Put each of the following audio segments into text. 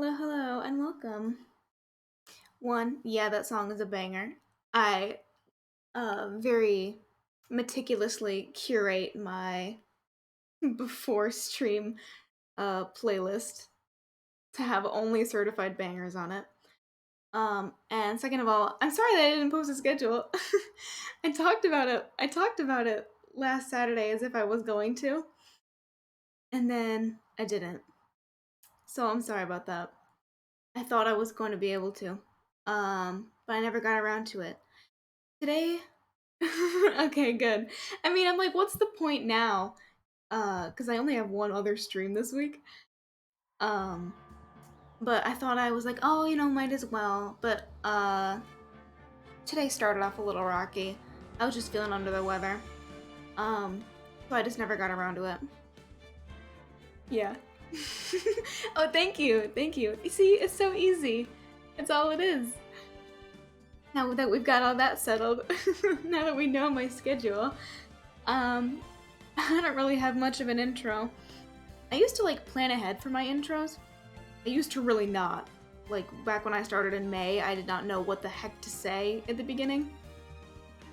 Hello, hello, and welcome. Yeah, that song is a banger. I very meticulously curate my before stream playlist to have only certified bangers on it. And second of all, I'm sorry that I didn't post a schedule. I talked about it last Saturday as if I was going to, and then I didn't. So I'm sorry about that. I thought I was going to be able to. But I never got around to it. Today okay, good. I mean, I'm like, what's the point now? Because I only have one other stream this week. Um, but I thought I was like, oh, might as well. But today started off a little rocky. I was just feeling under the weather. Um, so I just never got around to it. Yeah. Oh, thank you, thank you. You see, it's so easy. It's all it is. Now that we've got all that settled, now that we know my schedule, I don't really have much of an intro. I used to plan ahead for my intros. I used to really not. Like back when I started in May, I did not know what the heck to say at the beginning.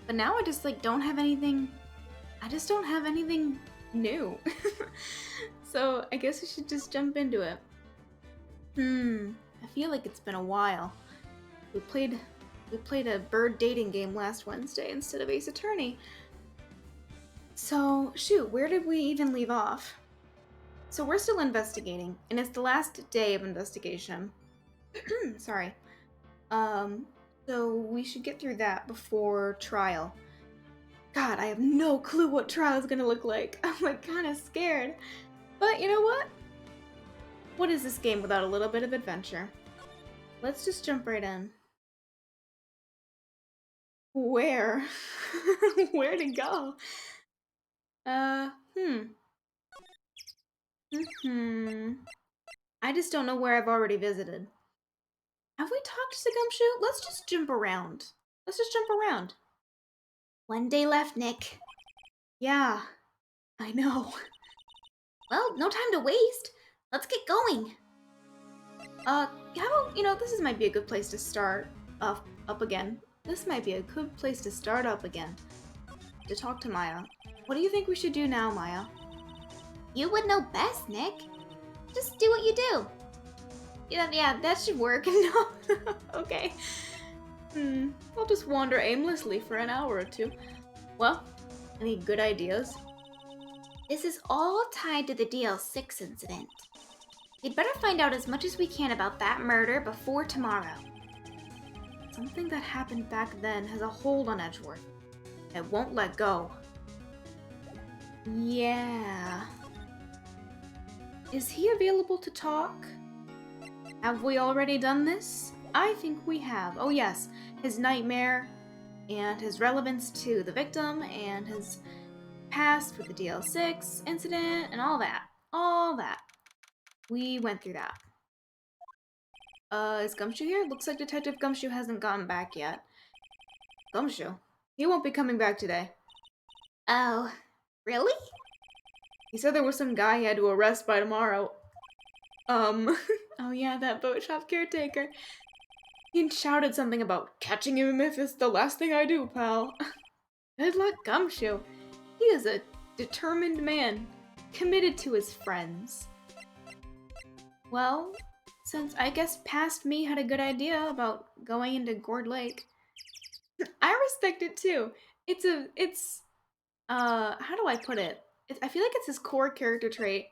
But now I just don't have anything. I just don't have anything new. So I guess we should just jump into it. I feel like it's been a while. We played a bird dating game last Wednesday instead of Ace Attorney. So, shoot, where did we even leave off? So we're still investigating, and it's the last day of investigation. Sorry. So we should get through that before trial. God, I have no clue what trial is gonna look like. I'm kind of scared. But you know what? What is this game without a little bit of adventure? Let's just jump right in. Where? Where to go? I just don't know where I've already visited. Have we talked to Gumshoe? Let's just jump around. One day left, Nick. Yeah, I know. Well, no time to waste. Let's get going. How about, this might be a good place to start up again. This might be a good place to start up again. To talk to Maya. What do you think we should do now, Maya? You would know best, Nick. Just do what you do. Yeah, that should work. No. Okay. I'll just wander aimlessly for an hour or two. Well, any good ideas? This is all tied to the DL6 incident. We'd better find out as much as we can about that murder before tomorrow. Something that happened back then has a hold on Edgeworth. It won't let go. Yeah. Is he available to talk? Have we already done this? I think we have. Oh yes, his nightmare and his relevance to the victim and his past with the DL6 incident and all that. All that. We went through that. Is Gumshoe here? Looks like Detective Gumshoe hasn't gotten back yet. Gumshoe? He won't be coming back today. Oh, really? He said there was some guy he had to arrest by tomorrow. Oh yeah, that boat shop caretaker. He shouted something about catching him if it's the last thing I do, pal. Good luck, Gumshoe. He is a determined man, committed to his friends. Well, since I guess past me had a good idea about going into Gourd Lake, I respect it too. How do I put it? I feel like it's his core character trait.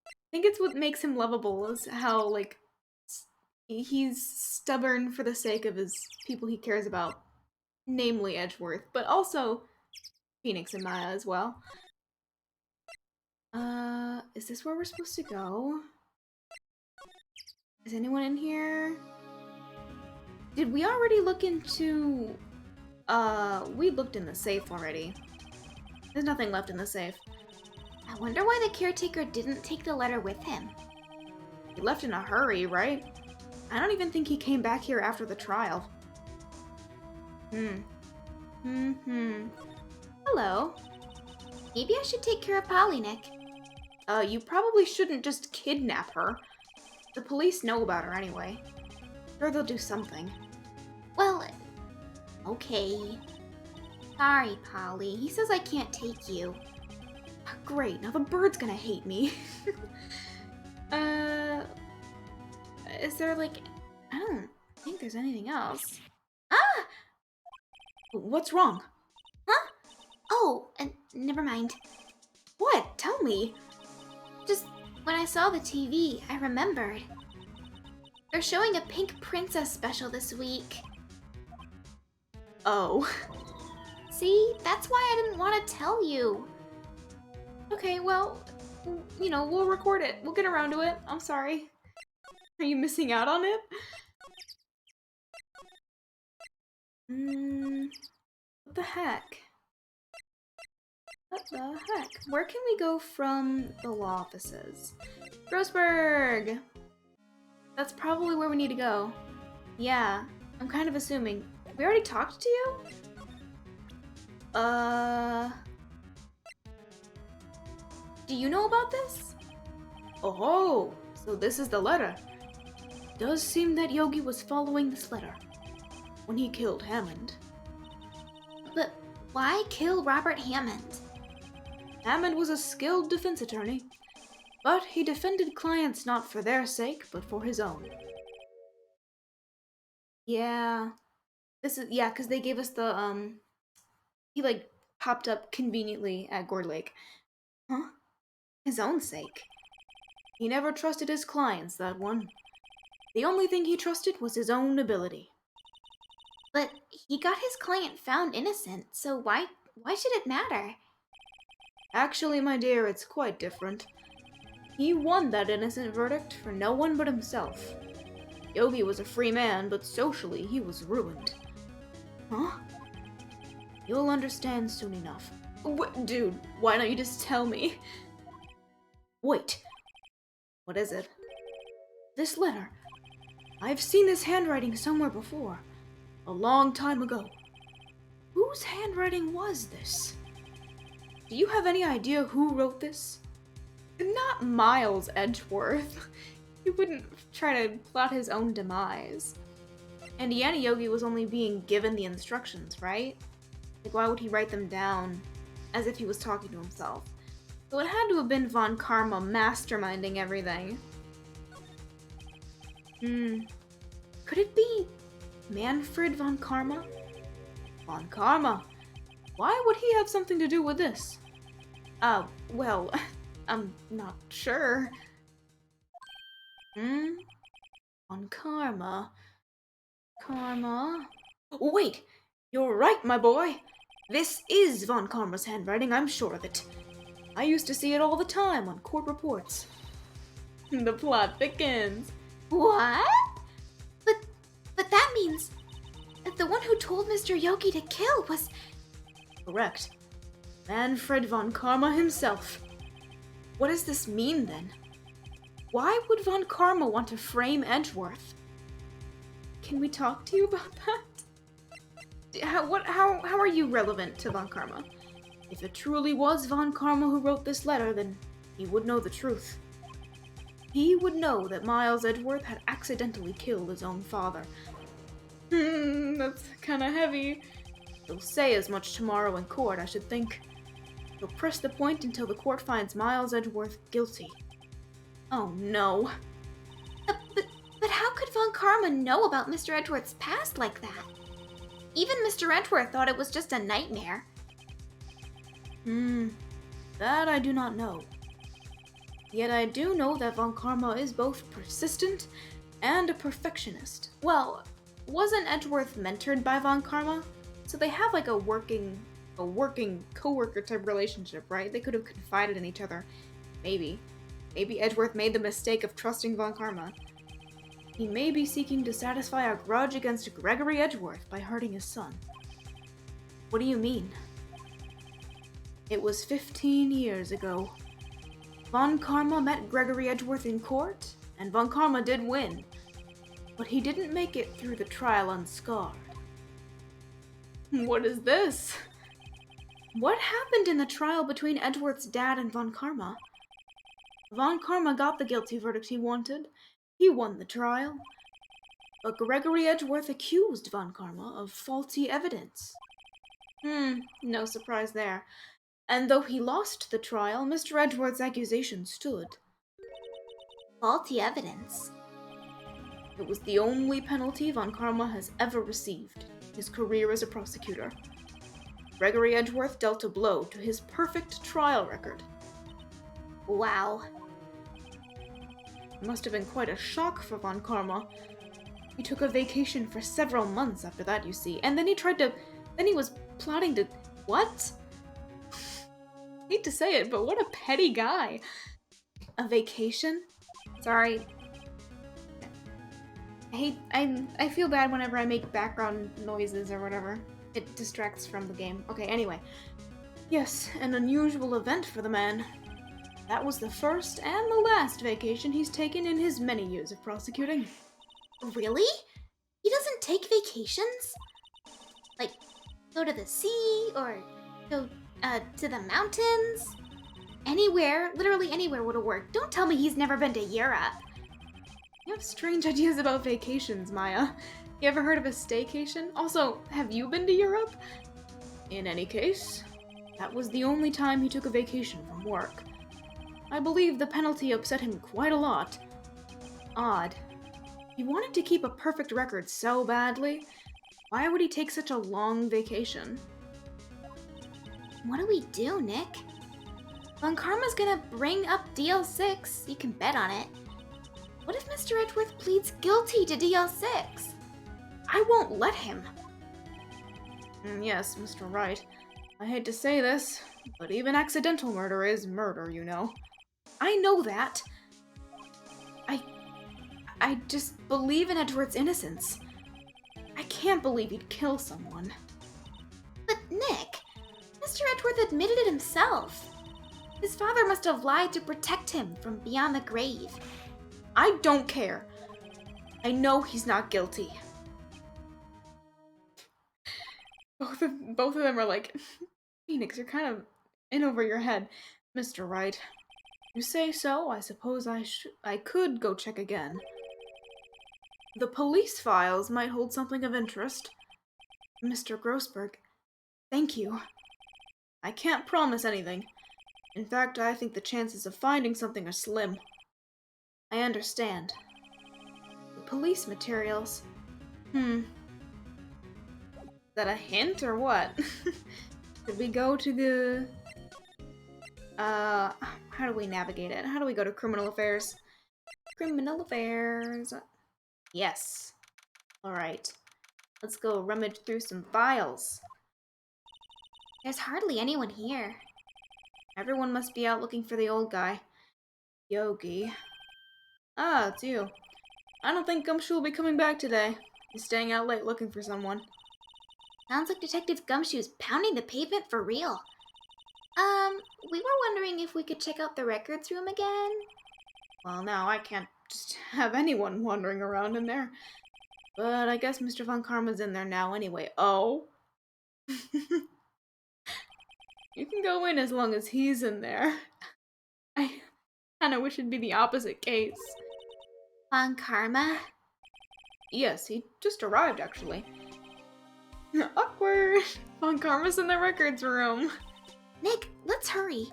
I think it's what makes him lovable is how, he's stubborn for the sake of his people he cares about, namely Edgeworth, but also Phoenix and Maya as well. Is this where we're supposed to go? Is anyone in here? Did we already look into... we looked in the safe already. There's nothing left in the safe. I wonder why the caretaker didn't take the letter with him. He left in a hurry, right? I don't even think he came back here after the trial. Hello. Maybe I should take care of Polly, Nick. You probably shouldn't just kidnap her. The police know about her anyway. Sure, they'll do something. Well, okay. Sorry, Polly. He says I can't take you. Great, now the bird's gonna hate me. Is there like... I don't think there's anything else. Ah! What's wrong? Huh? Oh, never mind. What? Tell me. Just when I saw the TV, I remembered. They're showing a Pink Princess special this week. Oh. See, that's why I didn't want to tell you. Okay, well, you know, we'll record it. We'll get around to it. I'm sorry. Are you missing out on it? What the heck? What the heck? Where can we go from the law offices? Grossberg! That's probably where we need to go. Yeah, I'm kind of assuming. We already talked to you? Do you know about this? Oh, so this is the letter. Does seem that Yogi was following this letter when he killed Hammond. But why kill Robert Hammond? Hammond was a skilled defense attorney, but he defended clients not for their sake, but for his own. Yeah. Because they gave us the, he, like, popped up conveniently at Gourd Lake. Huh? His own sake. He never trusted his clients, that one. The only thing he trusted was his own ability. But he got his client found innocent, so why should it matter? Actually, my dear, it's quite different. He won that innocent verdict for no one but himself. Yogi was a free man, but socially he was ruined. Huh? You'll understand soon enough. Dude, why don't you just tell me? Wait. What is it? This letter. I've seen this handwriting somewhere before. A long time ago. Whose handwriting was this? Do you have any idea who wrote this? Not Miles Edgeworth. He wouldn't try to plot his own demise. And Yanni Yogi was only being given the instructions, right? Like, why would he write them down as if he was talking to himself? So it had to have been Von Karma masterminding everything. Could it be Manfred Von Karma? Von Karma? Why would he have something to do with this? Well, I'm not sure. Von Karma. Karma. Wait! You're right, my boy! This is Von Karma's handwriting, I'm sure of it. I used to see it all the time on court reports. The plot thickens. What? But that means that the one who told Mr. Yogi to kill was... Correct. Manfred Von Karma himself. What does this mean, then? Why would Von Karma want to frame Edgeworth? Can we talk to you about that? How are you relevant to Von Karma? If it truly was Von Karma who wrote this letter, then he would know the truth. He would know that Miles Edgeworth had accidentally killed his own father. That's kinda heavy. He'll say as much tomorrow in court, I should think. He'll press the point until the court finds Miles Edgeworth guilty. Oh no. But how could Von Karma know about Mr. Edgeworth's past like that? Even Mr. Edgeworth thought it was just a nightmare. That I do not know. Yet I do know that Von Karma is both persistent and a perfectionist. Well, wasn't Edgeworth mentored by Von Karma? So they have like a working co-worker type relationship, right? They could have confided in each other. Maybe. Maybe Edgeworth made the mistake of trusting Von Karma. He may be seeking to satisfy a grudge against Gregory Edgeworth by hurting his son. What do you mean? It was 15 years ago. Von Karma met Gregory Edgeworth in court, and Von Karma did win. But he didn't make it through the trial unscarred. What is this? What happened in the trial between Edgeworth's dad and Von Karma? Von Karma got the guilty verdict he wanted, He won the trial. But Gregory Edgeworth accused Von Karma of faulty evidence. No surprise there. And though he lost the trial, Mr. Edgeworth's accusation stood. Faulty evidence? It was the only penalty Von Karma has ever received, his career as a prosecutor. Gregory Edgeworth dealt a blow to his perfect trial record. Wow. It must have been quite a shock for Von Karma. He took a vacation for several months after that, you see, and then he was plotting to... What? Hate to say it, but what a petty guy. A vacation? Sorry. I feel bad whenever I make background noises or whatever. It distracts from the game. Okay, anyway. Yes, an unusual event for the man. That was the first and the last vacation he's taken in his many years of prosecuting. Really? He doesn't take vacations? Like, go to the sea, or go, to the mountains? Anywhere, literally anywhere would have worked. Don't tell me he's never been to Europe. You have strange ideas about vacations, Maya. You ever heard of a staycation? Also, have you been to Europe? In any case, that was the only time he took a vacation from work. I believe the penalty upset him quite a lot. Odd. He wanted to keep a perfect record so badly. Why would he take such a long vacation? What do we do, Nick? Von Karma's gonna bring up DL6. You can bet on it. What if Mr. Edgeworth pleads guilty to DL6? I won't let him. Yes, Mr. Wright. I hate to say this, but even accidental murder is murder, you know. I know that. I just believe in Edgeworth's innocence. I can't believe he'd kill someone. But Nick, Mr. Edgeworth admitted it himself. His father must have lied to protect him from beyond the grave. I don't care. I know he's not guilty. Both of them are like, Phoenix, you're kind of in over your head. Mr. Wright, you say so, I suppose I could go check again. The police files might hold something of interest. Mr. Grossberg, thank you. I can't promise anything. In fact, I think the chances of finding something are slim. I understand. The police materials. Is that a hint or what? Should we go to the... how do we navigate it? How do we go to criminal affairs? Criminal affairs. Yes. Alright. Let's go rummage through some files. There's hardly anyone here. Everyone must be out looking for the old guy. Yogi. Ah, it's you. I don't think Gumshoe will be coming back today. He's staying out late looking for someone. Sounds like Detective Gumshoe's pounding the pavement for real. We were wondering if we could check out the records room again? Well, now I can't just have anyone wandering around in there. But I guess Mr. Von Karma's in there now anyway. Oh? You can go in as long as he's in there. I kinda wish it'd be the opposite case. Von Karma? Yes, he just arrived, actually. Awkward! Von Karma's in the records room. Nick, let's hurry.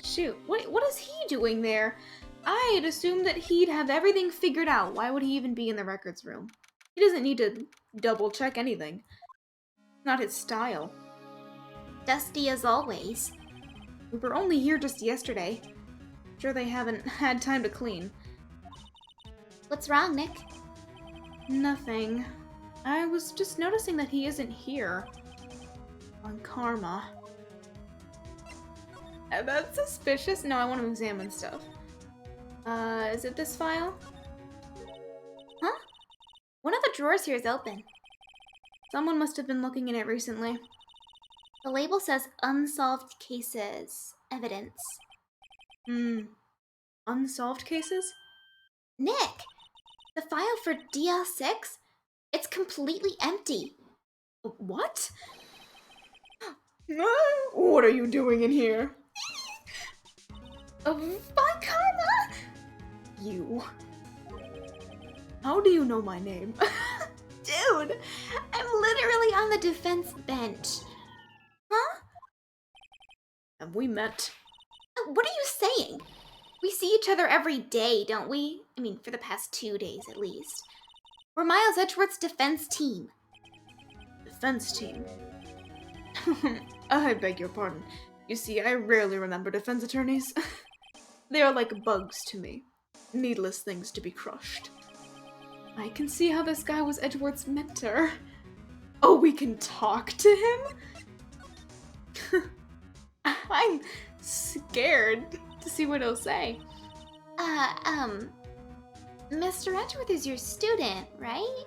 Shoot, what is he doing there? I had assumed that he'd have everything figured out. Why would he even be in the records room? He doesn't need to double check anything. Not his style. Dusty as always. We were only here just yesterday. Sure they haven't had time to clean. What's wrong, Nick? Nothing. I was just noticing that he isn't here. On Karma. That's suspicious. No, I want to examine stuff. Is it this file? Huh? One of the drawers here is open. Someone must have been looking in it recently. The label says unsolved cases. Evidence. Unsolved cases? Nick! The file for DL6? It's completely empty. What? What are you doing in here? Von Karma! You. How do you know my name? Dude, I'm literally on the defense bench. Huh? Have we met? What are you saying? We see each other every day, don't we? I mean, for the past 2 days at least. We're Miles Edgeworth's defense team. Defense team? I beg your pardon. You see, I rarely remember defense attorneys. They are like bugs to me. Needless things to be crushed. I can see how this guy was Edgeworth's mentor. Oh, we can talk to him? I'm scared to see what he'll say. Mr. Edgeworth is your student, right?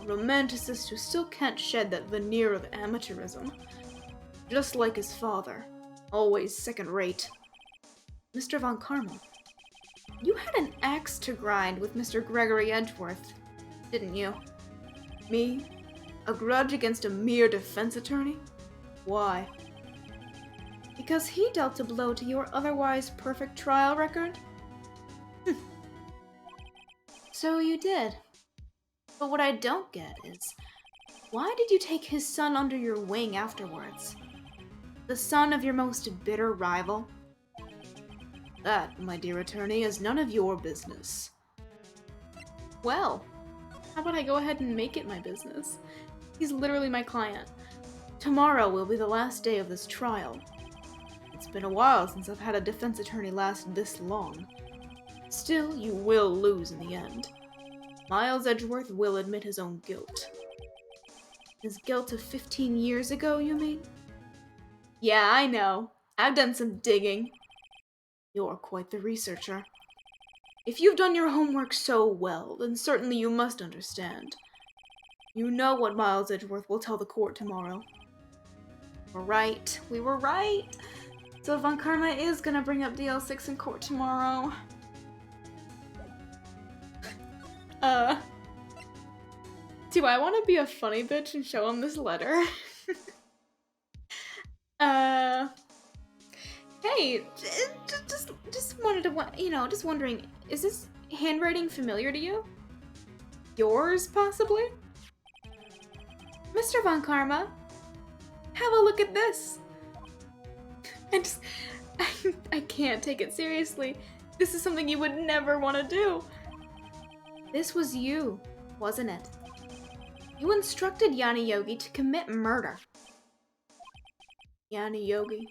A romanticist who still can't shed that veneer of amateurism. Just like his father. Always second-rate. Mr. Von Karma, you had an axe to grind with Mr. Gregory Edgeworth, didn't you? Me? A grudge against a mere defense attorney? Why? Because he dealt a blow to your otherwise perfect trial record? So you did. But what I don't get is, why did you take his son under your wing afterwards? The son of your most bitter rival? That, my dear attorney, is none of your business. Well, how about I go ahead and make it my business? He's literally my client. Tomorrow will be the last day of this trial. It's been a while since I've had a defense attorney last this long. Still, you will lose in the end. Miles Edgeworth will admit his own guilt. His guilt of 15 years ago, you mean? Yeah, I know. I've done some digging. You're quite the researcher. If you've done your homework so well, then certainly you must understand. You know what Miles Edgeworth will tell the court tomorrow. We're right. We were right. So Von Karma is gonna bring up DL6 in court tomorrow. Do I want to be a funny bitch and show him this letter? Hey, just wanted to, just wondering, is this handwriting familiar to you? Yours, possibly? Mr. Von Karma, have a look at this. I can't take it seriously. This is something you would never want to do. This was you, wasn't it? You instructed Yanni Yogi to commit murder. Yanni Yogi?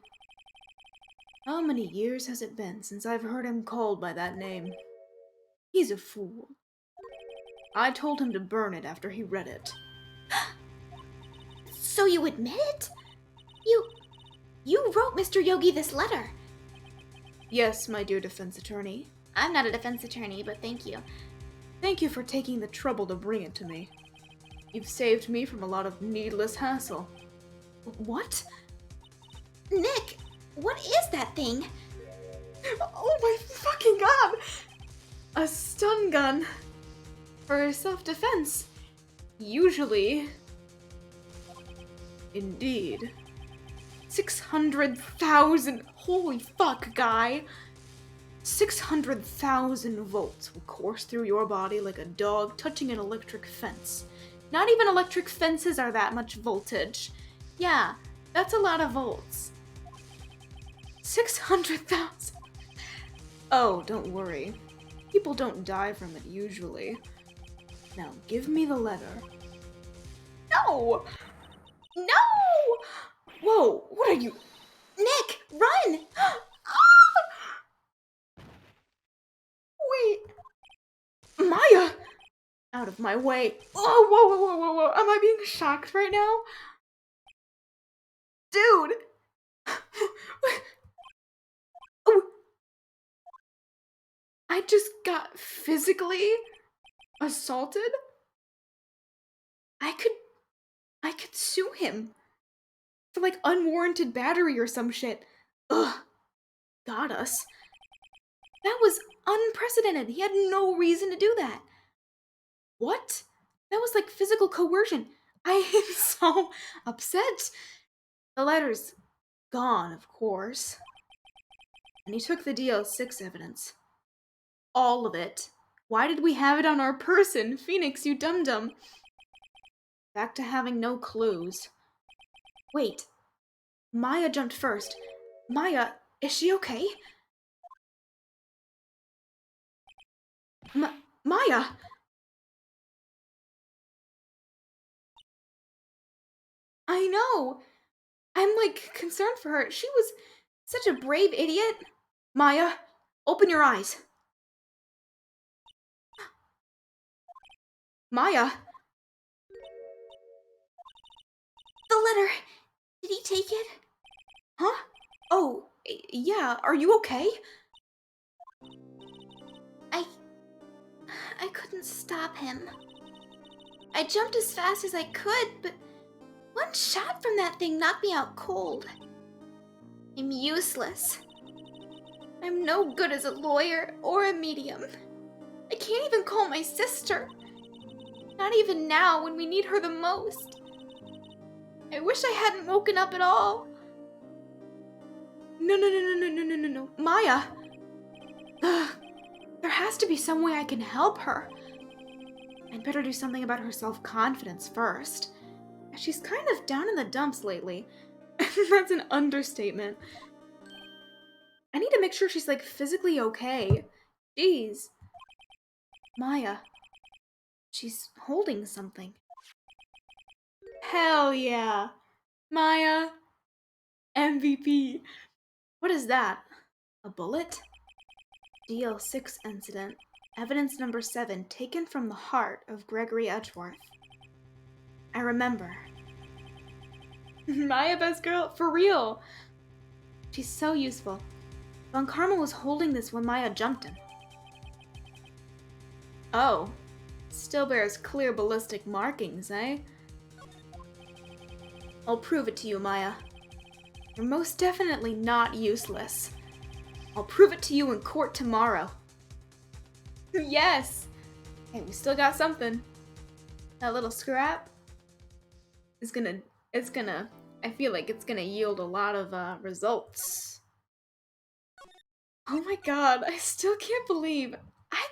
How many years has it been since I've heard him called by that name? He's a fool. I told him to burn it after he read it. So you admit it? You wrote Mr. Yogi this letter. Yes, my dear defense attorney. I'm not a defense attorney, but thank you. Thank you for taking the trouble to bring it to me. You've saved me from a lot of needless hassle. What? Nick, what is that thing? Oh my fucking god! A stun gun. For self-defense. Usually. Indeed. 600,000. Holy fuck, guy. 600,000 volts will course through your body like a dog touching an electric fence. Not even electric fences are that much voltage. Yeah, that's a lot of volts. 600,000. Oh, don't worry. People don't die from it usually. Now, give me the letter. No! No! Whoa, what are you? Nick, run! Wait. Maya! Out of my way. Oh, whoa. Am I being shocked right now? Dude! Oh. I just got physically assaulted? I could sue him. For like unwarranted battery or some shit. Ugh. Got us. That was unprecedented. He had no reason to do that. What? That was like physical coercion. I am so upset. The letter's gone, of course. And he took the DL6 evidence. All of it. Why did we have it on our person? Phoenix, you dum-dum. Back to having no clues. Wait. Maya jumped first. Maya, is she okay? Maya! I know! I'm, like, concerned for her. She was such a brave idiot. Maya, open your eyes. Maya! The letter! Did he take it? Huh? Oh, yeah, are you okay? I... I couldn't stop him. I jumped as fast as I could, but one shot from that thing knocked me out cold. I'm useless. I'm no good as a lawyer or a medium. I can't even call my sister. Not even now when we need her the most. I wish I hadn't woken up at all. No. Maya! Ugh. There has to be some way I can help her. I'd better do something about her self-confidence first. She's kind of down in the dumps lately. That's an understatement. I need to make sure she's, like, physically okay. Jeez. Maya. She's holding something. Hell yeah. Maya. MVP. What is that? A bullet? DL6 incident. Evidence number 7 taken from the heart of Gregory Edgeworth. I remember. Maya, best girl, for real. She's so useful. Von Karma was holding this when Maya jumped him. Oh. Still bears clear ballistic markings, eh? I'll prove it to you, Maya. You're most definitely not useless. I'll prove it to you in court tomorrow. Yes! Hey, we still got something. That little scrap is gonna, I feel like it's gonna yield a lot of, results. Oh my god, I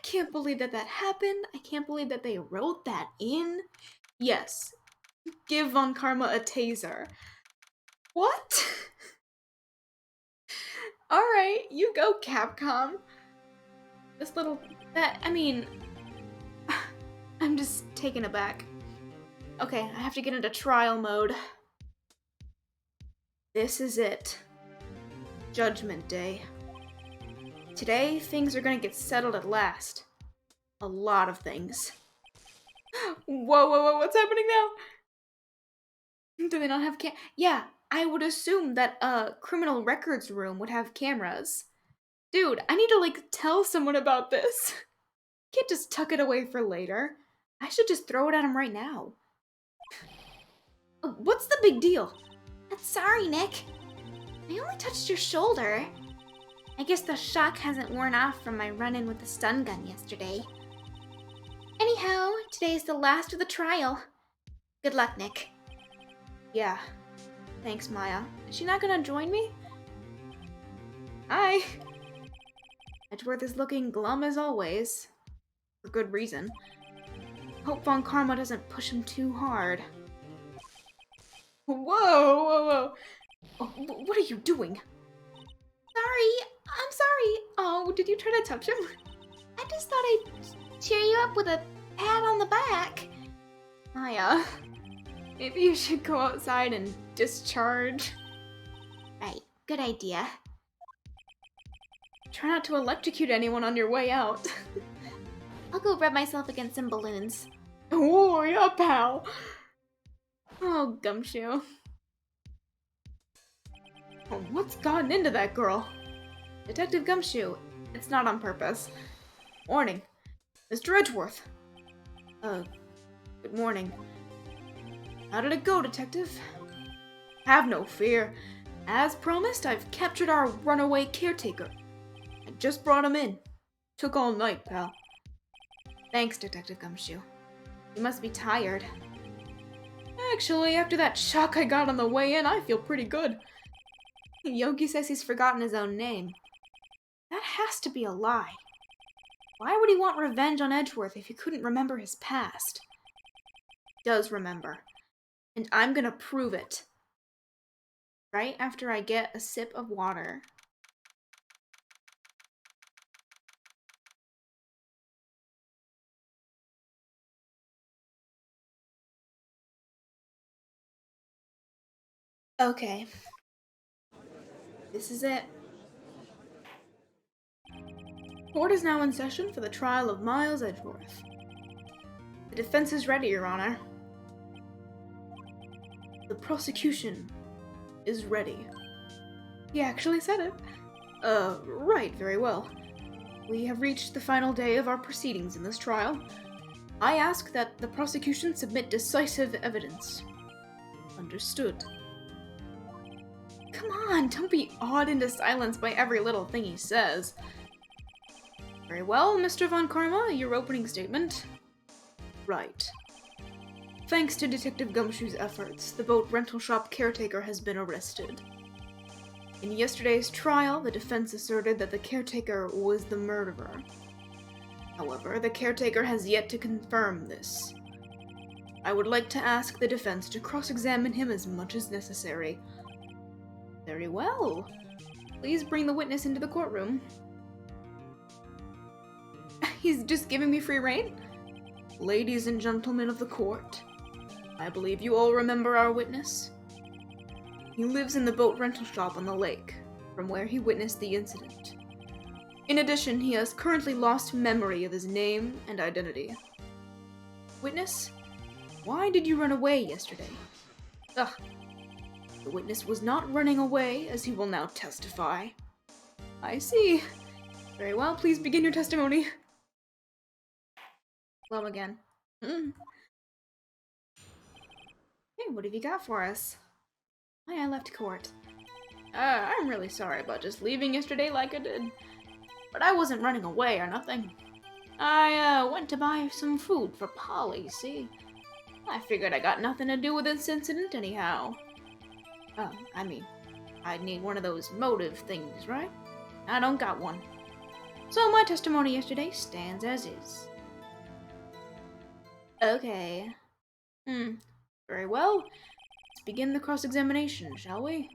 can't believe that happened. I can't believe that they wrote that in. Yes, give Von Karma a taser. What? Alright, you go, Capcom. This little... I'm just taken aback. Okay, I have to get into trial mode. This is it. Judgment Day. Today, things are gonna get settled at last. A lot of things. Whoa, what's happening now? Do they not have Yeah, I would assume that a criminal records room would have cameras. Dude, I need to, like, tell someone about this. Can't just tuck it away for later. I should just throw it at him right now. What's the big deal? I'm sorry, Nick. I only touched your shoulder. I guess the shock hasn't worn off from my run-in with the stun gun yesterday. Anyhow, today's the last of the trial. Good luck, Nick. Yeah. Thanks, Maya. Is she not gonna join me? Hi. Edgeworth is looking glum as always. For good reason. Hope Von Karma doesn't push him too hard. Whoa. Oh, what are you doing? Sorry, I'm sorry. Oh, did you try to touch him? I just thought I'd cheer you up with a pat on the back. Maya, maybe you should go outside and discharge. Right, good idea. Try not to electrocute anyone on your way out. I'll go rub myself against some balloons. Oh, yeah, pal. Oh, Gumshoe. Oh, what's gotten into that girl? Detective Gumshoe, it's not on purpose. Morning. Mr. Edgeworth. Good morning. How did it go, Detective? Have no fear. As promised, I've captured our runaway caretaker. I just brought him in. Took all night, pal. Thanks, Detective Gumshoe. You must be tired. Actually, after that shock I got on the way in, I feel pretty good. Yogi says he's forgotten his own name. That has to be a lie. Why would he want revenge on Edgeworth if he couldn't remember his past? He does remember. And I'm gonna prove it. Right after I get a sip of water. Okay. This is it. Court is now in session for the trial of Miles Edgeworth. The defense is ready, Your Honor. The prosecution is ready. He actually said it. Right, very well. We have reached the final day of our proceedings in this trial. I ask that the prosecution submit decisive evidence. Understood. Come on, don't be awed into silence by every little thing he says. Very well, Mr. Von Karma, your opening statement. Right. Thanks to Detective Gumshoe's efforts, the boat rental shop caretaker has been arrested. In yesterday's trial, the defense asserted that the caretaker was the murderer. However, the caretaker has yet to confirm this. I would like to ask the defense to cross-examine him as much as necessary. Very well. Please bring the witness into the courtroom. He's just giving me free rein? Ladies and gentlemen of the court, I believe you all remember our witness. He lives in the boat rental shop on the lake, from where he witnessed the incident. In addition, he has currently lost memory of his name and identity. Witness, why did you run away yesterday? Ugh. The witness was not running away, as he will now testify. I see. Very well, please begin your testimony. Hello again. Okay, what have you got for us? Why I left court. I'm really sorry about just leaving yesterday like I did. But I wasn't running away or nothing. I went to buy some food for Polly, see? I figured I got nothing to do with this incident anyhow. I mean, I'd need one of those motive things, right? I don't got one. So my testimony yesterday stands as is. Okay. Very well. Let's begin the cross-examination, shall we?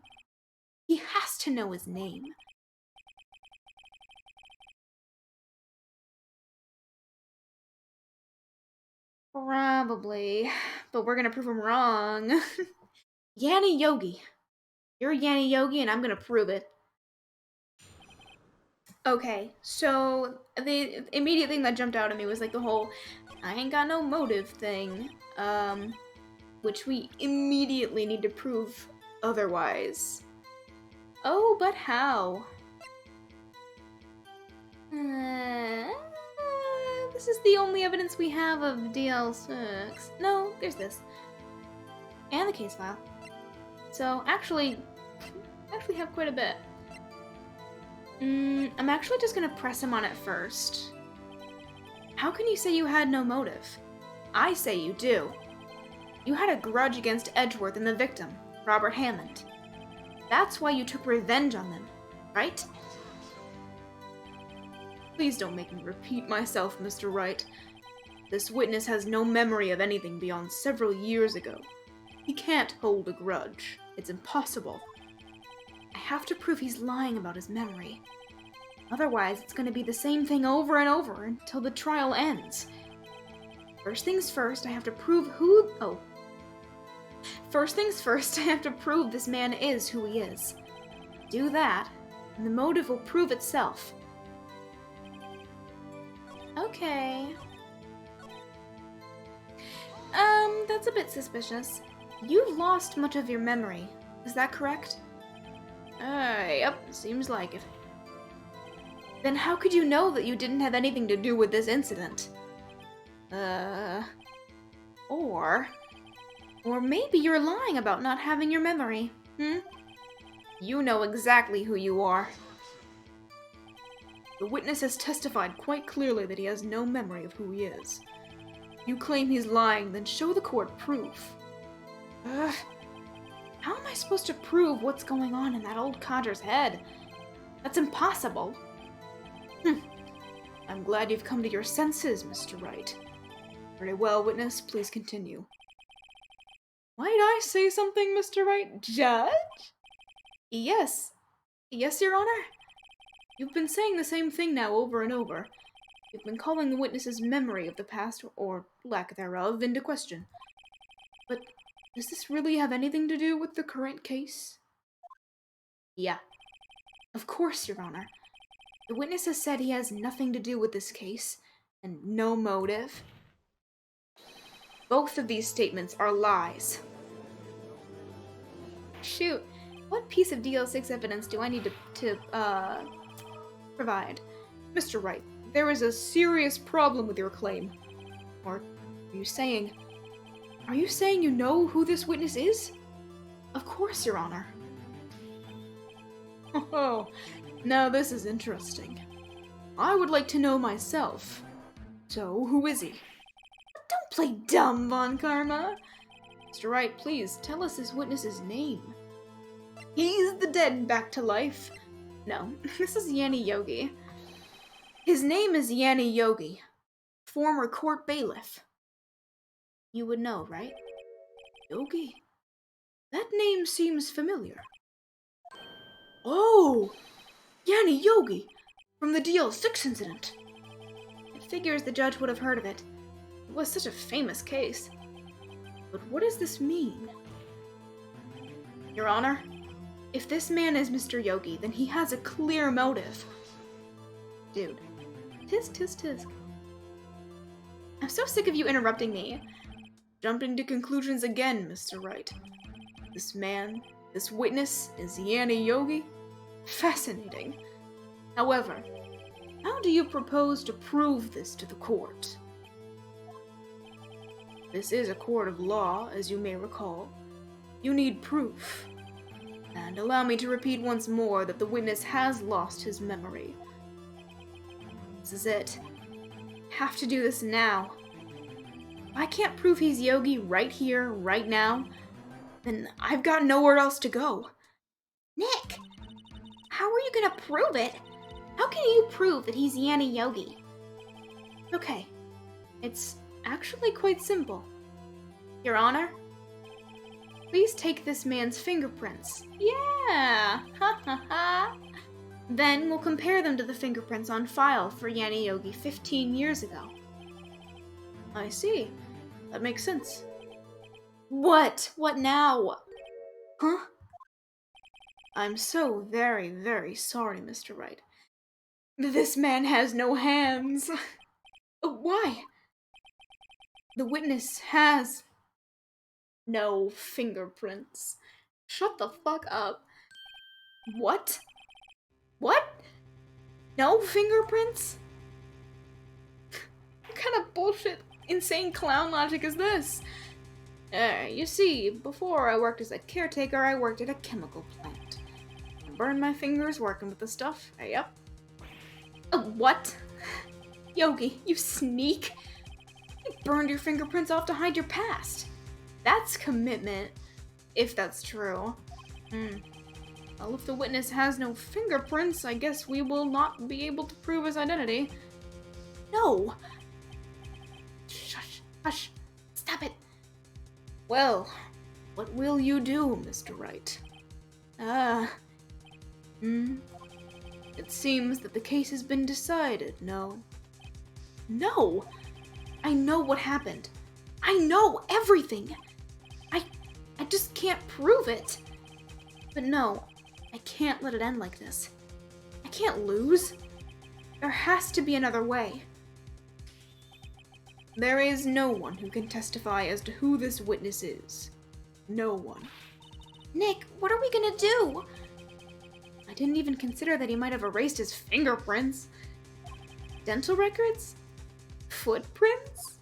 He has to know his name. Probably. But we're gonna prove him wrong. Yanni Yogi. You're Yanni Yogi and I'm gonna prove it. Okay, so the immediate thing that jumped out at me was like the whole I ain't got no motive thing. Which we immediately need to prove otherwise. Oh, but how? This is the only evidence we have of DL6. No, there's this. And the case file. So, actually have quite a bit. I'm actually just gonna press him on it first. How can you say you had no motive? I say you do. You had a grudge against Edgeworth and the victim, Robert Hammond. That's why you took revenge on them, right? Please don't make me repeat myself, Mr. Wright. This witness has no memory of anything beyond several years ago. He can't hold a grudge. It's impossible. I have to prove he's lying about his memory. Otherwise, it's going to be the same thing over and over until the trial ends. First things first, I have to prove First things first, I have to prove this man is who he is. Do that, and the motive will prove itself. Okay. That's a bit suspicious. You've lost much of your memory. Is that correct? Yep, seems like it. Then how could you know that you didn't have anything to do with this incident? Or maybe you're lying about not having your memory, You know exactly who you are. The witness has testified quite clearly that he has no memory of who he is. You claim he's lying, then show the court proof. How am I supposed to prove what's going on in that old codger's head? That's impossible. I'm glad you've come to your senses, Mr. Wright. Very well, witness, please continue. Might I say something, Mr. Wright? Judge? Yes. Yes, Your Honor? You've been saying the same thing now over and over. You've been calling the witness's memory of the past, or lack thereof, into question. But does this really have anything to do with the current case? Yeah. Of course, Your Honor. The witness has said he has nothing to do with this case, and no motive. Both of these statements are lies. Shoot, what piece of DL6 evidence do I need to provide? Mr. Wright, there is a serious problem with your claim. Or are you saying you know who this witness is? Of course, Your Honor. Oh, now this is interesting. I would like to know myself. So, who is he? Don't play dumb, Von Karma. Mr. Wright, please, tell us this witness's name. He's the dead back to life. No, this is Yanni Yogi. His name is Yanni Yogi, former court bailiff. You would know, right? Yogi? That name seems familiar. Oh! Yanni Yogi! From the DL6 incident! It figures the judge would have heard of it. It was such a famous case. But what does this mean? Your Honor, if this man is Mr. Yogi, then he has a clear motive. Dude. Tisk. I'm so sick of you interrupting me. Jumping to conclusions again, Mr. Wright. This witness is Yanni Yogi? Fascinating. However, how do you propose to prove this to the court? This is a court of law, as you may recall. You need proof. And allow me to repeat once more that the witness has lost his memory. This is it. Have to do this now. If I can't prove he's Yogi right here, right now, then I've got nowhere else to go. Nick, how are you gonna prove it? How can you prove that he's Yanni Yogi? Okay, it's actually quite simple. Your Honor, please take this man's fingerprints. Yeah! Ha ha ha! Then we'll compare them to the fingerprints on file for Yanni Yogi 15 years ago. I see. That makes sense. What? What now? Huh? I'm so very, very sorry, Mr. Wright. This man has no hands. Why? The witness has no fingerprints. Shut the fuck up. What? What? No fingerprints? What kind of bullshit, insane clown logic is this? You see, before I worked as a caretaker, I worked at a chemical plant. I burned my fingers working with the stuff. Yep. What? Yogi, you sneak! You burned your fingerprints off to hide your past. That's commitment, if that's true. Well, if the witness has no fingerprints, I guess we will not be able to prove his identity. No! Shush, hush, stop it. Well, what will you do, Mr. Wright? It seems that the case has been decided, no? No! I know what happened. I know everything! I just can't prove it. But no, I can't let it end like this. I can't lose. There has to be another way. There is no one who can testify as to who this witness is. No one. Nick, what are we gonna do? I didn't even consider that he might have erased his fingerprints. Dental records? Footprints?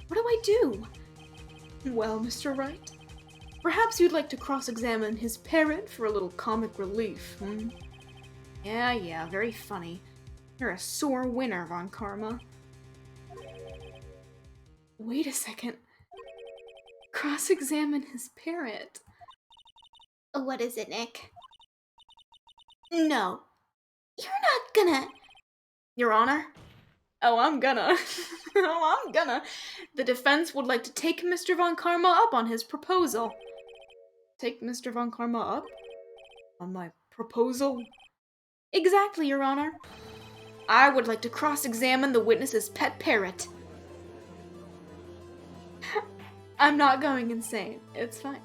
What do I do? Well, Mr. Wright, perhaps you'd like to cross-examine his parrot for a little comic relief, Yeah, very funny. You're a sore winner, Von Karma. Wait a second. Cross-examine his parrot. What is it, Nick? No. You're not gonna... Your Honor, Oh, I'm gonna. Oh, I'm gonna. The defense would like to take Mr. Von Karma up on his proposal. Take Mr. Von Karma up? On my proposal? Exactly, Your Honor. I would like to cross-examine the witness's pet parrot. I'm not going insane. It's fine.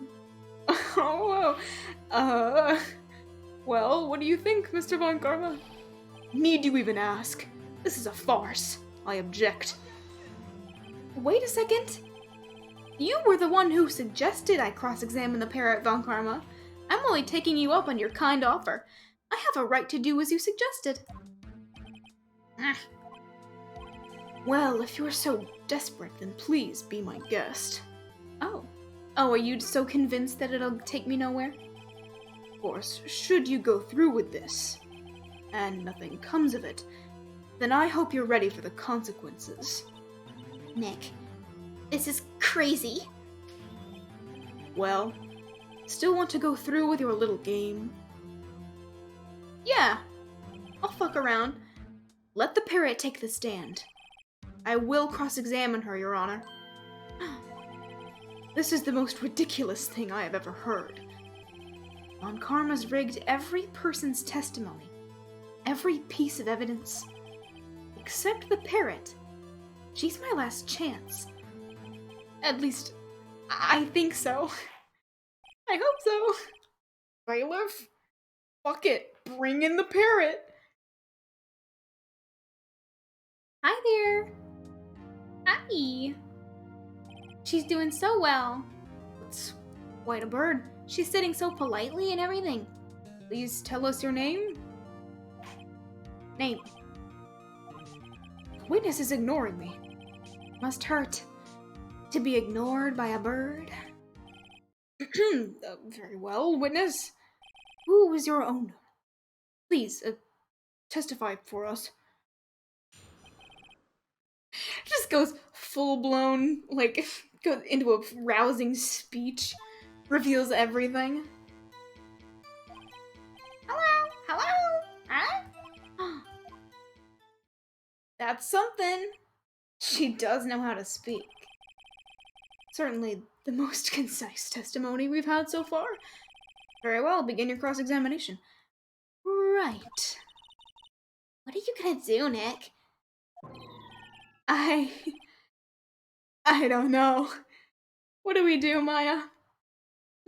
Oh, well, what do you think, Mr. Von Karma? Need you even ask? This is a farce. I object. Wait a second. You were the one who suggested I cross-examine the parrot, Von Karma. I'm only taking you up on your kind offer. I have a right to do as you suggested. Well, if you're so desperate, then please be my guest. Oh. Oh, are you so convinced that it'll take me nowhere? Of course, should you go through with this, and nothing comes of it, then I hope you're ready for the consequences. Nick, this is crazy. Well, still want to go through with your little game? Yeah, I'll fuck around. Let the parrot take the stand. I will cross-examine her, Your Honor. This is the most ridiculous thing I have ever heard. Von Karma's rigged every person's testimony, every piece of evidence, except the parrot. She's my last chance. At least, I think so. I hope so. Bailiff? Fuck it, bring in the parrot. Hi there. Hi. She's doing so well. It's quite a bird. She's sitting so politely and everything. Please tell us your name. Name. The witness is ignoring me. Must hurt to be ignored by a bird. Very well, witness. Who is your owner? Please, testify for us. Just goes full-blown, like, goes into a rousing speech. Reveals everything. Hello? Hello? Huh? That's something. She does know how to speak. Certainly the most concise testimony we've had so far. Very well, begin your cross-examination. Right. What are you gonna do, Nick? I don't know. What do we do, Maya?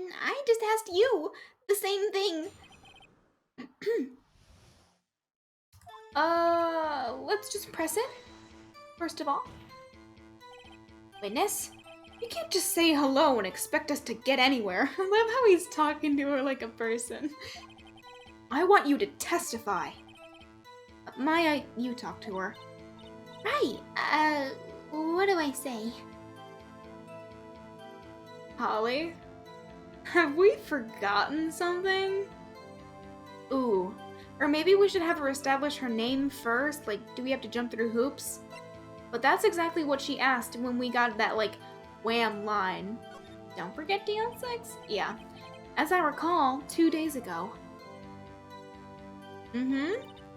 I just asked you the same thing. Let's just press it, first of all. Witness, you can't just say hello and expect us to get anywhere. I love how he's talking to her like a person. I want you to testify. Maya, you talk to her. Right, what do I say? Holly, have we forgotten something? Ooh, or maybe we should have her establish her name first, like, do we have to jump through hoops? But that's exactly what she asked when we got that, like, wham line. Don't forget DL6? Yeah. As I recall, 2 days ago.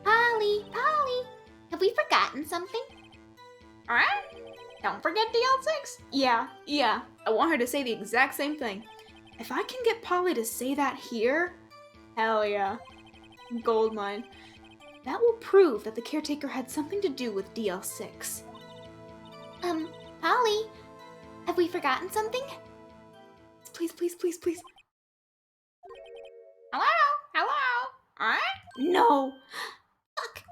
Polly, have we forgotten something? Alright? Don't forget DL6? Yeah. I want her to say the exact same thing. If I can get Polly to say that here, hell yeah. Goldmine. That will prove that the caretaker had something to do with DL6. Polly, have we forgotten something? Please. Hello? Alright? No! Fuck!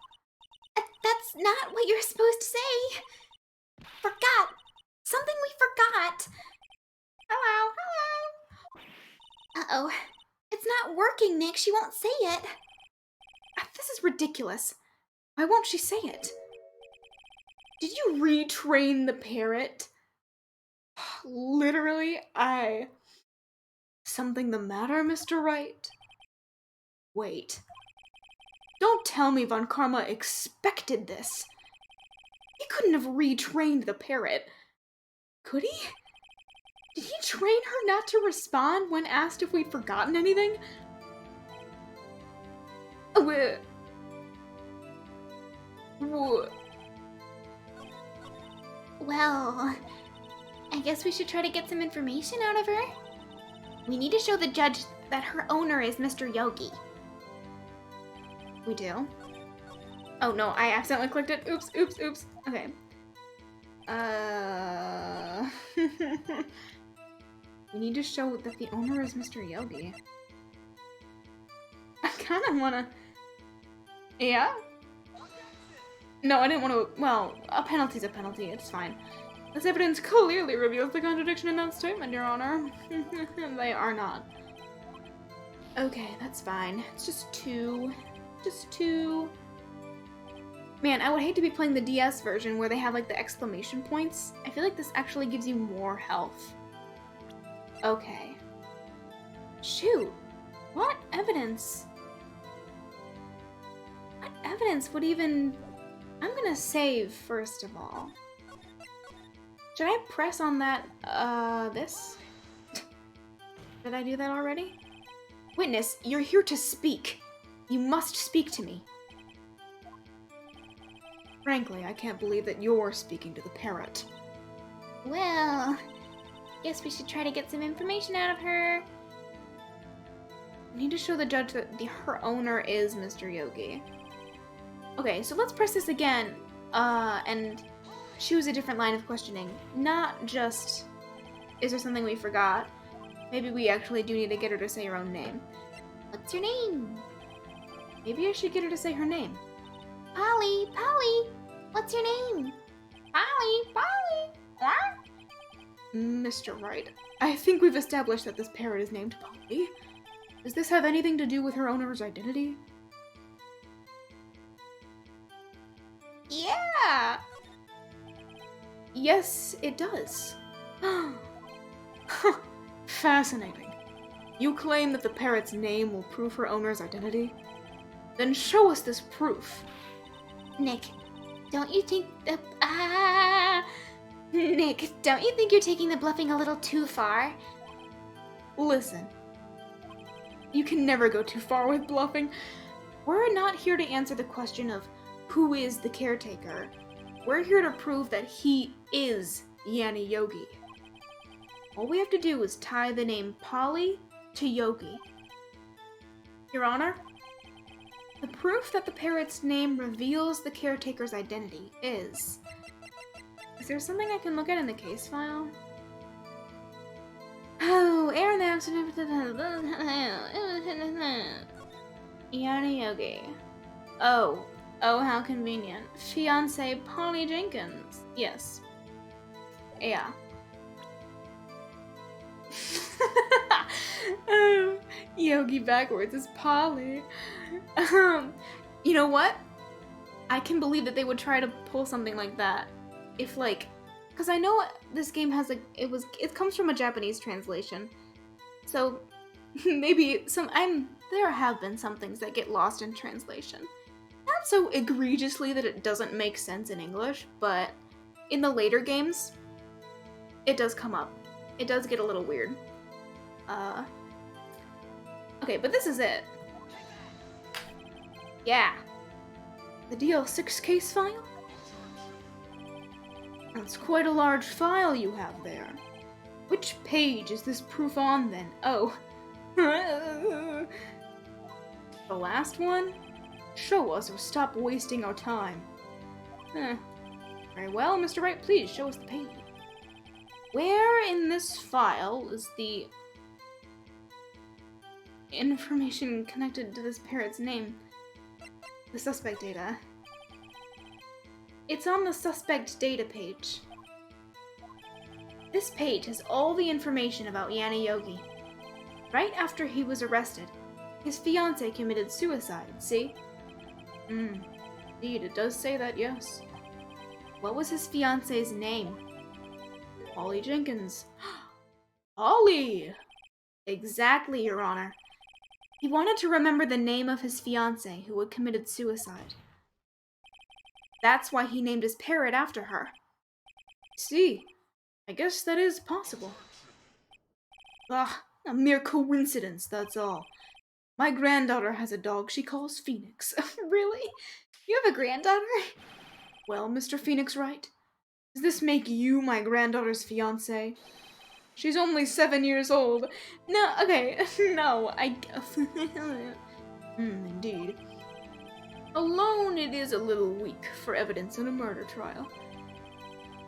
That's not what you're supposed to say! Forgot! Something we forgot! Hello? Uh-oh. It's not working, Nick. She won't say it. This is ridiculous. Why won't she say it? Did you retrain the parrot? Literally, Something the matter, Mr. Wright? Wait. Don't tell me Von Karma expected this. He couldn't have retrained the parrot. Could he? Did he train her not to respond when asked if we'd forgotten anything? Well, I guess we should try to get some information out of her. We need to show the judge that her owner is Mr. Yogi. We do? Oh no, I accidentally clicked it. Oops, oops, oops. Okay. We need to show that the owner is Mr. Yogi. I kind of want to... Yeah? No, I didn't want to... Well, a penalty's a penalty. It's fine. This evidence clearly reveals the contradiction in that statement, Your Honor. They are not. Okay, that's fine. It's just two. Just two. Man, I would hate to be playing the DS version where they have, like, the exclamation points. I feel like this actually gives you more health. Okay. Shoot. What evidence? What evidence would even... I'm gonna save, first of all. Should I press on that, this? Did I do that already? Witness, you're here to speak. You must speak to me. Frankly, I can't believe that you're speaking to the parrot. Well, guess we should try to get some information out of her. We need to show the judge that her owner is Mr. Yogi. Okay, so let's press this again, and choose a different line of questioning. Not just, is there something we forgot? Maybe we actually do need to get her to say her own name. What's your name? Maybe I should get her to say her name. Polly, Polly, what's your name? Polly, Polly, what? Mr. Wright, I think we've established that this parrot is named Polly. Does this have anything to do with her owner's identity? Yeah! Yes, it does. Fascinating. You claim that the parrot's name will prove her owner's identity? Then show us this proof. Nick, don't you think Nick, don't you think you're taking the bluffing a little too far? Listen. You can never go too far with bluffing. We're not here to answer the question of who is the caretaker. We're here to prove that he is Yanni Yogi. All we have to do is tie the name Polly to Yogi. Your Honor, the proof that the parrot's name reveals the caretaker's identity is... Is there something I can look at in the case file? Oh, Aaron accident. Yanni Yogi. Oh, how convenient. Fiancé Polly Jenkins. Yes. Yeah. Yogi backwards is Polly. You know what? I can believe that they would try to pull something like that. If, like, because I know this game has it comes from a Japanese translation. So maybe there have been some things that get lost in translation. Not so egregiously that it doesn't make sense in English, but in the later games, it does come up. It does get a little weird. Okay, but this is it. Yeah. The DL6 case file? That's quite a large file you have there. Which page is this proof on, then? Oh. The last one? Show us or stop wasting our time. Very well, Mr. Wright, please show us the page. Where in this file is the information connected to this parrot's name? The suspect data. It's on the suspect data page. This page has all the information about Yanni Yogi. Right after he was arrested, his fiancée committed suicide, see? Indeed, it does say that, yes. What was his fiancée's name? Polly Jenkins. Polly! Exactly, Your Honor. He wanted to remember the name of his fiancée who had committed suicide. That's why he named his parrot after her. See, I guess that is possible. Ah, a mere coincidence, that's all. My granddaughter has a dog she calls Phoenix. Really? You have a granddaughter? Well, Mr. Phoenix Wright, Does this make you my granddaughter's fiancé? She's only 7 years old. No, okay, no, I... indeed. Alone, it is a little weak for evidence in a murder trial.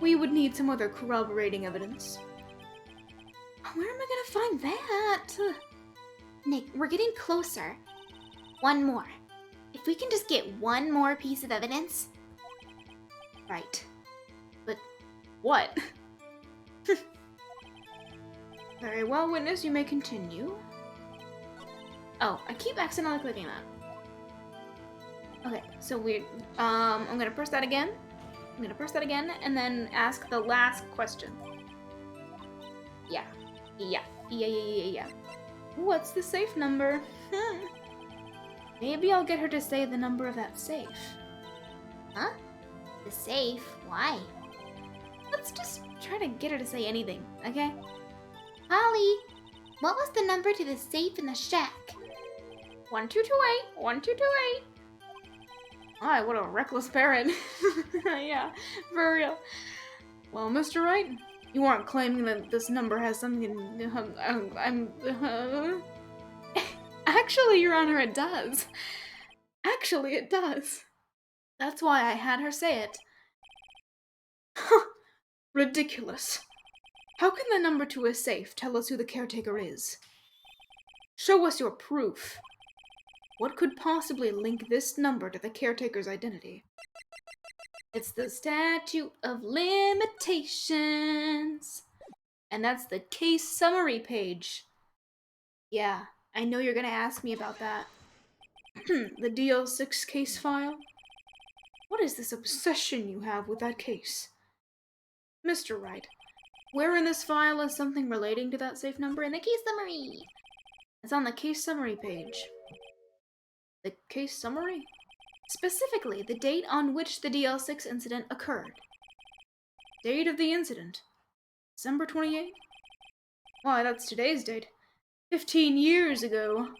We would need some other corroborating evidence. Where am I gonna find that? Nick, we're getting closer. One more. If we can just get one more piece of evidence. Right. But what? Very well, witness, you may continue. Oh, I keep accidentally clicking that. Okay, so I'm gonna press that again. And then ask the last question. Yeah. What's the safe number? Maybe I'll get her to say the number of that safe. Huh? The safe? Why? Let's just try to get her to say anything, okay? Holly, what was the number to the safe in the shack? 1228, 1228. Aye, what a reckless parent. Yeah, for real. Well, Mr. Wright, you aren't claiming that this number has something... Actually, Your Honor, it does. Actually, it does. That's why I had her say it. Ridiculous. How can the number to a safe tell us who the caretaker is? Show us your proof. What could possibly link this number to the caretaker's identity? It's the statute of limitations. And that's the case summary page. Yeah, I know you're gonna ask me about that. The DL6 case file? What is this obsession you have with that case? Mr. Wright, where in this file is something relating to that safe number? In the case summary. It's on the case summary page. The case summary? Specifically, the date on which the DL6 incident occurred. Date of the incident. December 28th? Why, that's today's date. 15 years ago.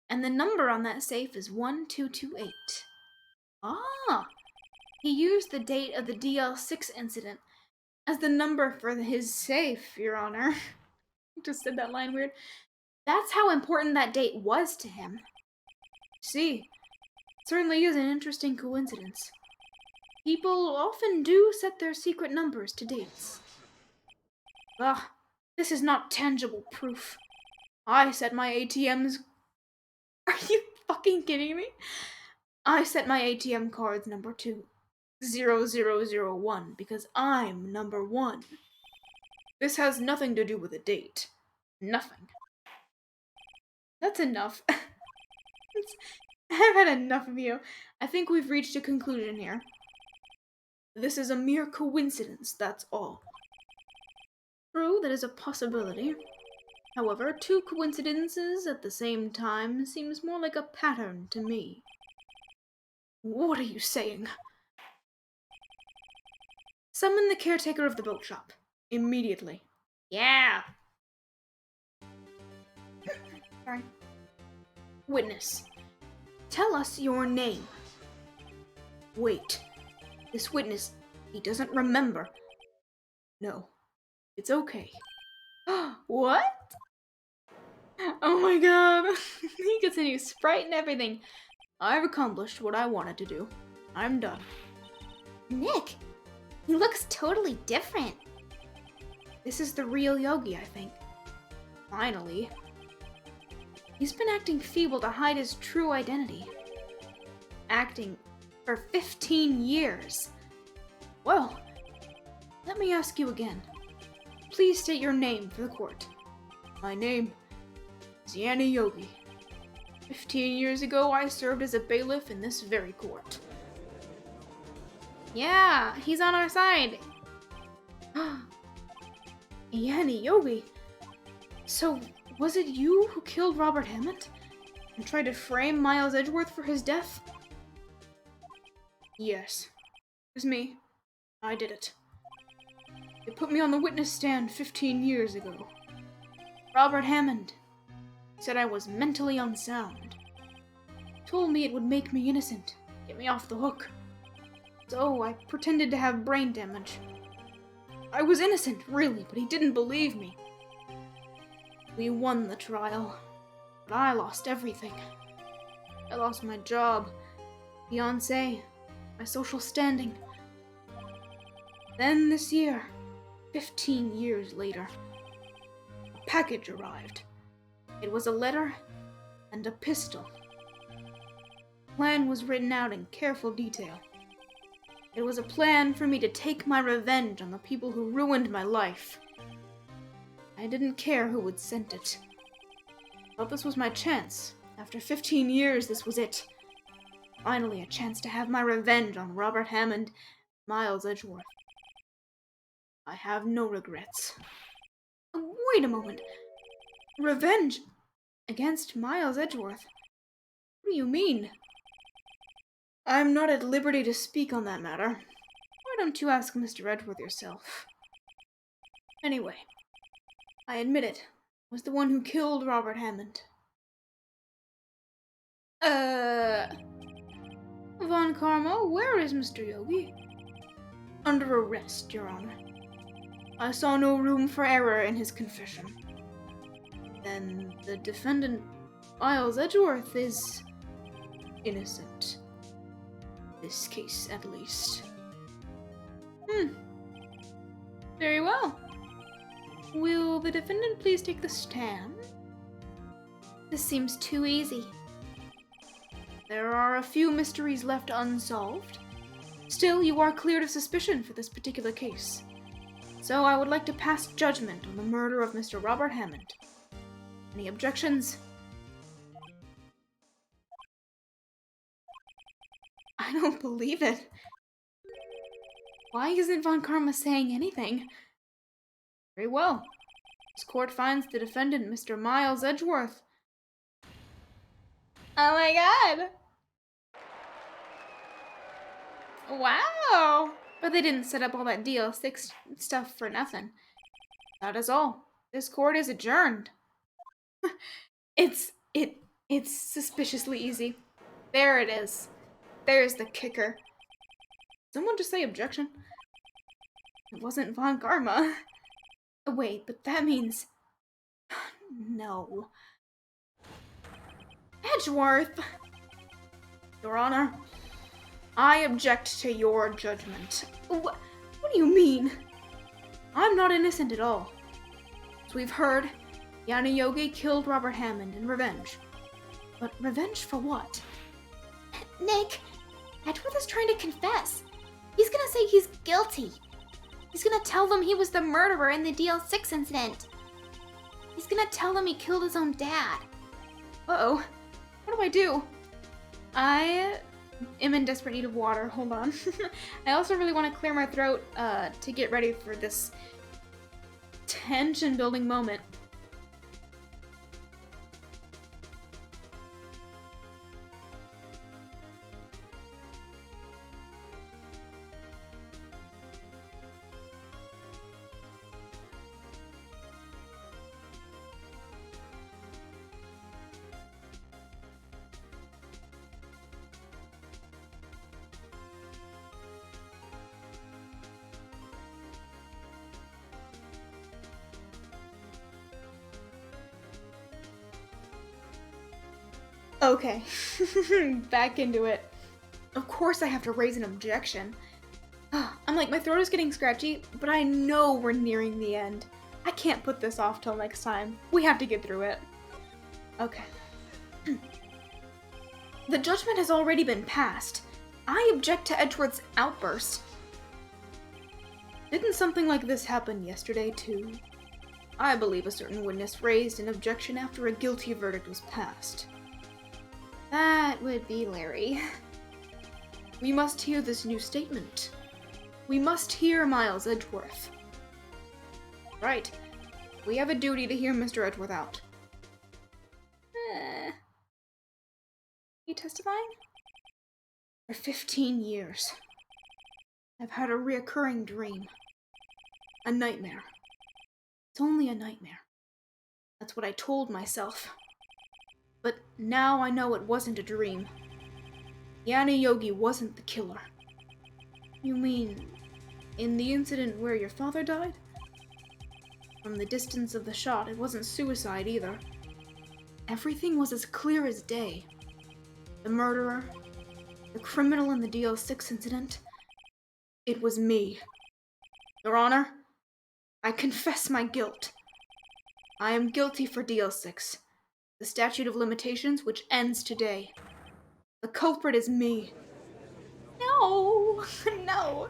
And the number on that safe is 1228. Ah! He used the date of the DL6 incident as the number for his safe, Your Honor. Just said that line weird. That's how important that date was to him. See, it certainly is an interesting coincidence. People often do set their secret numbers to dates. Ugh, this is not tangible proof. I set my ATM's... Are you fucking kidding me? I set my ATM card's number to 0001 because I'm number 1. This has nothing to do with a date. Nothing. That's enough. I've had enough of you. I think we've reached a conclusion here. This is a mere coincidence, that's all. True, that is a possibility. However, 2 coincidences at the same time seems more like a pattern to me. What are you saying? Summon the caretaker of the boat shop. Immediately. Yeah! Sorry. Witness. Tell us your name. Wait. This witness, he doesn't remember. No. It's okay. What? Oh my god. He gets a new sprite and everything. I've accomplished what I wanted to do. I'm done. Nick, he looks totally different. This is the real Yogi, I think. Finally. He's been acting feeble to hide his true identity. Acting for 15 years. Well, let me ask you again. Please state your name for the court. My name is Yanni Yogi. 15 years ago, I served as a bailiff in this very court. Yeah, he's on our side. Yanni Yogi. So, was it you who killed Robert Hammond? And tried to frame Miles Edgeworth for his death? Yes. It was me. I did it. They put me on the witness stand 15 years ago. Robert Hammond said I was mentally unsound. Told me it would make me innocent, get me off the hook. So I pretended to have brain damage. I was innocent, really, but he didn't believe me. We won the trial, but I lost everything. I lost my job, fiancé, my social standing. Then this year, 15 years later, a package arrived. It was a letter and a pistol. The plan was written out in careful detail. It was a plan for me to take my revenge on the people who ruined my life. I didn't care who had sent it. I thought this was my chance. After 15 years, this was it. Finally, a chance to have my revenge on Robert Hammond, Miles Edgeworth. I have no regrets. Wait a moment. Revenge against Miles Edgeworth? What do you mean? I'm not at liberty to speak on that matter. Why don't you ask Mr. Edgeworth yourself? Anyway, I admit it. I was the one who killed Robert Hammond. Von Karma, where is Mr. Yogi? Under arrest, Your Honor. I saw no room for error in his confession. Then the defendant, Miles Edgeworth, is innocent. This case, at least. Very well. Will the defendant please take the stand? This seems too easy. There are a few mysteries left unsolved. Still, you are cleared of suspicion for this particular case. So I would like to pass judgment on the murder of Mr. Robert Hammond. Any objections? I don't believe it. Why isn't Von Karma saying anything? Very well. This court finds the defendant, Mr. Miles Edgeworth. Oh my god! Wow! But they didn't set up all that DL6 stuff for nothing. That is all. This court is adjourned. It's suspiciously easy. There it is. There's the kicker. Someone just say objection. It wasn't Von Karma. Wait, but that means... No. Edgeworth! Your Honor, I object to your judgment. What do you mean? I'm not innocent at all. As we've heard, Yana Yogi killed Robert Hammond in revenge. But revenge for what? Nick, Edgeworth is trying to confess. He's gonna say he's guilty. He's gonna tell them he was the murderer in the DL6 incident. He's gonna tell them he killed his own dad. Uh-oh. What do I do? I am in desperate need of water. Hold on. I also really want to clear my throat to get ready for this tension-building moment. Okay, back into it. Of course I have to raise an objection. I'm like, my throat is getting scratchy, but I know we're nearing the end. I can't put this off till next time. We have to get through it. Okay. The judgment has already been passed. I object to Edgeworth's outburst. Didn't something like this happen yesterday, too? I believe a certain witness raised an objection after a guilty verdict was passed. That would be Larry. We must hear this new statement. We must hear Miles Edgeworth. Right. We have a duty to hear Mr. Edgeworth out. You testifying? For 15 years, I've had a reoccurring dream. A nightmare. It's only a nightmare. That's what I told myself. But now I know it wasn't a dream. Yana Yogi wasn't the killer. You mean, In the incident where your father died? From the distance of the shot, it wasn't suicide either. Everything was as clear as day. The murderer, the criminal in the DL6 incident, it was me. Your Honor, I confess my guilt. I am guilty for DL6, the statute of limitations which ends today. The culprit is me. No, no.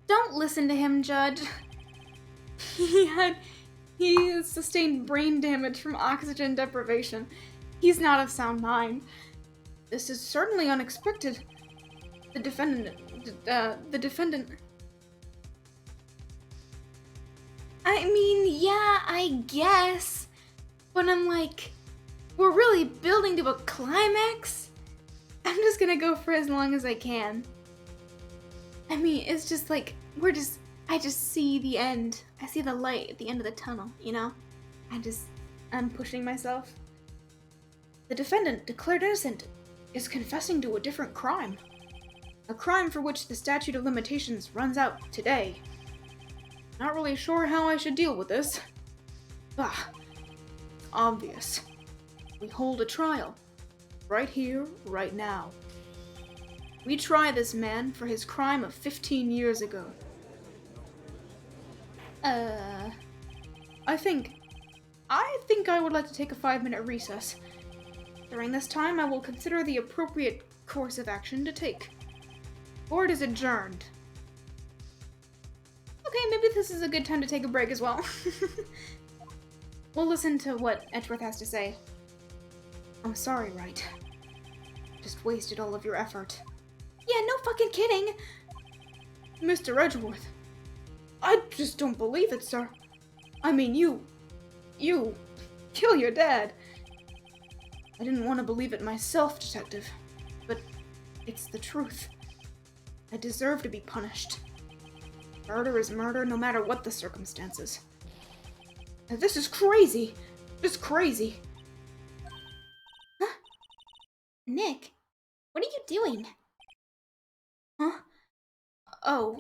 Don't listen to him, Judge. He sustained brain damage from oxygen deprivation. He's not of sound mind. This is certainly unexpected. The defendant. I mean, yeah, I guess. But I'm like, we're really building to a climax? I'm just gonna go for as long as I can. I mean, it's just like, I just see the end. I see the light at the end of the tunnel, you know? I'm pushing myself. The defendant, declared innocent, is confessing to a different crime. A crime for which the statute of limitations runs out today. Not really sure how I should deal with this. It's obvious. We hold a trial. Right here, right now. We try this man for his crime of 15 years ago. I think I would like to take a 5-minute recess. During this time, I will consider the appropriate course of action to take. Court is adjourned. Okay, maybe this is a good time to take a break as well. We'll listen to what Edgeworth has to say. I'm sorry, Wright. Just wasted all of your effort. Yeah, no fucking kidding! Mr. Edgeworth, I just don't believe it, sir. I mean, you kill your dad. I didn't want to believe it myself, Detective, but it's the truth. I deserve to be punished. Murder is murder, no matter what the circumstances. Now, this is crazy. Just crazy. Huh? Nick, what are you doing? Huh? Oh,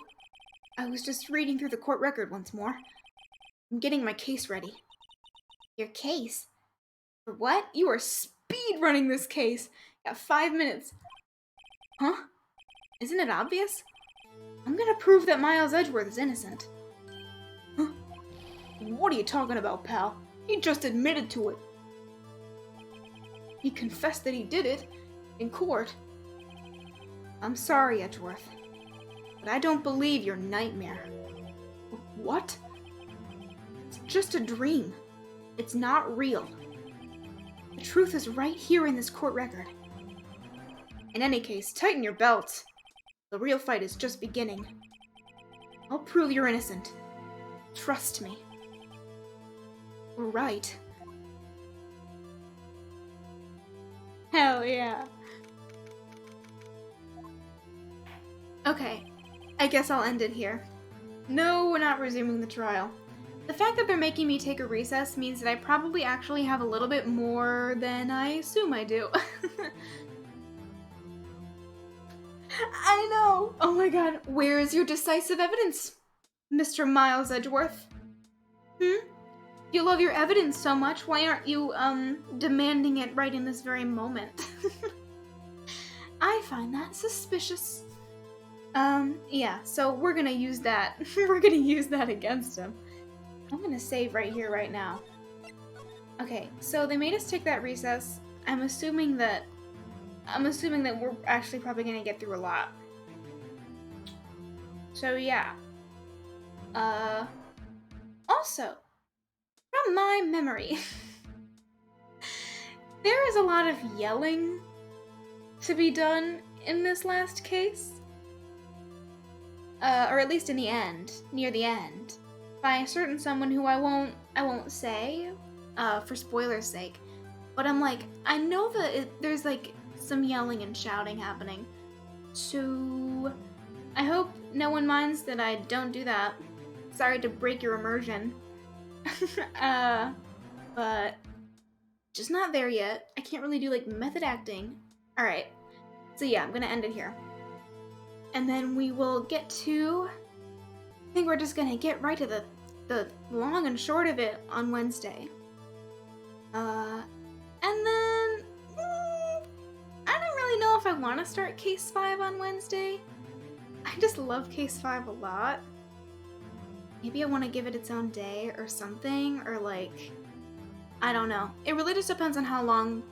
I was just reading through the court record once more. I'm getting my case ready. Your case? For what? You are speed running this case. Got 5 minutes. Huh? Isn't it obvious? I'm gonna prove that Miles Edgeworth is innocent. Huh? What are you talking about, pal? He just admitted to it. He confessed that he did it in court. I'm sorry, Edgeworth, but I don't believe your nightmare. What? It's just a dream. It's not real. The truth is right here in this court record. In any case, tighten your belts. The real fight is just beginning. I'll prove you're innocent. Trust me. Right. Hell yeah. Okay, I guess I'll end it here. No, we're not resuming the trial. The fact that they're making me take a recess means that I probably actually have a little bit more than I assume I do. I know! Oh my god, where is your decisive evidence, Mr. Miles Edgeworth? You love your evidence so much, why aren't you, demanding it right in this very moment? I find that suspicious. Yeah, so we're gonna use that. We're gonna use that against him. I'm gonna save right here, right now. Okay, so they made us take that recess. I'm assuming that we're actually probably gonna get through a lot. So yeah. Also, from my memory, there is a lot of yelling to be done in this last case. Or at least in the end, near the end, by a certain someone who I won't say, for spoilers' sake. But I'm like, I know that there's like some yelling and shouting happening. So I hope no one minds that I don't do that. Sorry to break your immersion. But just not there yet. I can't really do like method acting. Alright. So yeah, I'm gonna end it here. And then we will get to, I think we're just gonna get right to the long and short of it on Wednesday. And then, I don't really know if I want to start Case 5 on Wednesday. I just love Case 5 a lot. Maybe I want to give it its own day or something, or like, I don't know. It really just depends on how long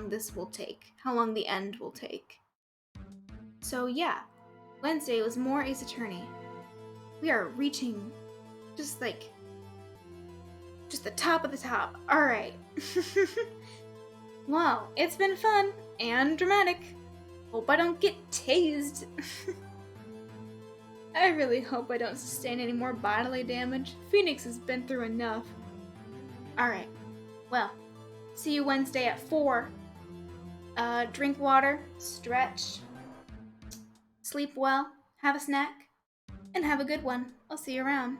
this will take, how long the end will take. So yeah, Wednesday was more Ace Attorney. We are reaching just the top of the top. Alright. Wow, it's been fun and dramatic. Hope I don't get tased. I really hope I don't sustain any more bodily damage. Phoenix has been through enough. Alright, well, see you Wednesday at 4. Drink water, stretch, sleep well, have a snack, and have a good one. I'll see you around.